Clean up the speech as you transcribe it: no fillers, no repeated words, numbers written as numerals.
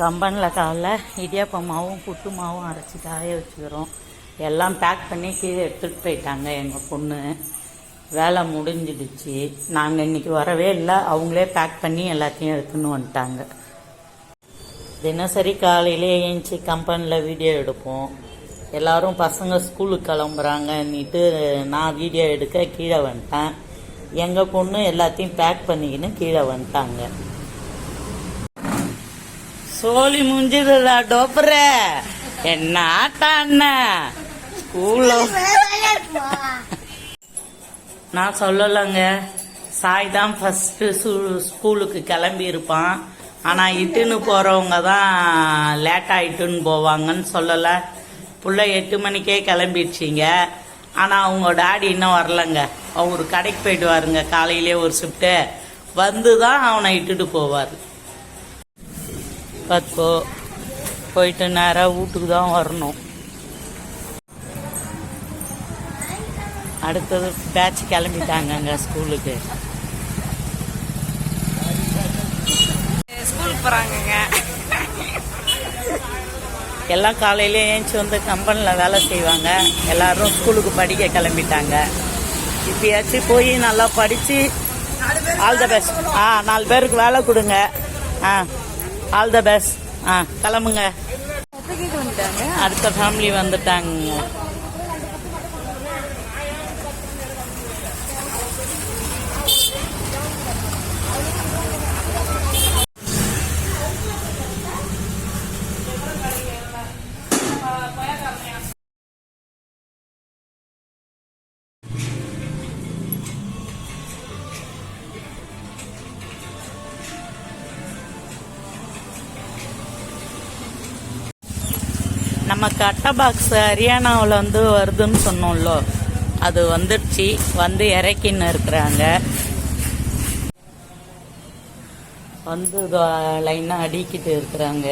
கம்பனில் காலைல இடியாப்பம் மாவும் புட்டு மாவும் அரைச்சி காய வச்சுக்கிறோம். எல்லாம் பேக் பண்ணி கீழே எடுத்துகிட்டு போயிட்டாங்க எங்கள் பொண்ணு. வேலை முடிஞ்சிடுச்சு. நாங்கள் இன்றைக்கி வரவே இல்லை, அவங்களே பேக் பண்ணி எல்லாத்தையும் எடுத்துன்னு வந்துட்டாங்க. தினசரி காலையிலே ஏஞ்சி கம்பெனியில் வீடியோ எடுப்போம். எல்லோரும் பசங்க ஸ்கூலுக்கு கிளம்புறாங்கன்னுட்டு நான் வீடியோ எடுக்க கீழே வந்துட்டேன். எங்கள் பொண்ணு எல்லாத்தையும் பேக் பண்ணிக்கின்னு கீழே வந்துட்டாங்க. சோழி முடிஞ்சதுடா டோப்புற என்ன ஆட்டாண்ண ஸ்கூல்ல. நான் சொல்லலைங்க, சாய் தான் ஃபஸ்ட்டு ஸ்கூலுக்கு கிளம்பி இருப்பான். ஆனால் இட்டுன்னு போகிறவங்க தான் லேட்டாக இட்டுன்னு போவாங்கன்னு சொல்லலை. புள்ள 8 மணிக்கே கிளம்பிடுச்சிங்க. ஆனால் அவங்க டாடி இன்னும் வரலங்க. அவர் கடைக்கு போயிட்டு வாருங்க, காலையிலே ஒரு ஷிஃப்ட்டு வந்து தான் அவனை இட்டுட்டு போவார். பத்தோ போயிட்டு நேராக வீட்டுக்கு தான் வரணும். அடுத்தது பேட்ச் கிளம்பிட்டாங்கங்க ஸ்கூலுக்கு. ஸ்கூலுக்கு போகிறாங்கங்க. எல்லாம் காலையிலே ஏஞ்சி வந்து கம்பெனியில் வேலை செய்வாங்க. எல்லாரும் ஸ்கூலுக்கு படிக்க கிளம்பிட்டாங்க. இப்பயாச்சும் போய் நல்லா படித்து ஆல் த பெஸ்ட். 4 பேருக்கு வேலை கொடுங்க. All the best. கிளம்புங்க. அடுத்த ஃபேமிலி வந்துட்டாங்க. நமக்கு அட்டை பாக்ஸ் ஹரியானாவில் வந்து வருதுன்னு சொன்னோம்ல, அது வந்துடுச்சு. வந்து இறக்கின்னு இருக்கிறாங்க. வந்து லைனாக அடிக்கிட்டு இருக்கிறாங்க.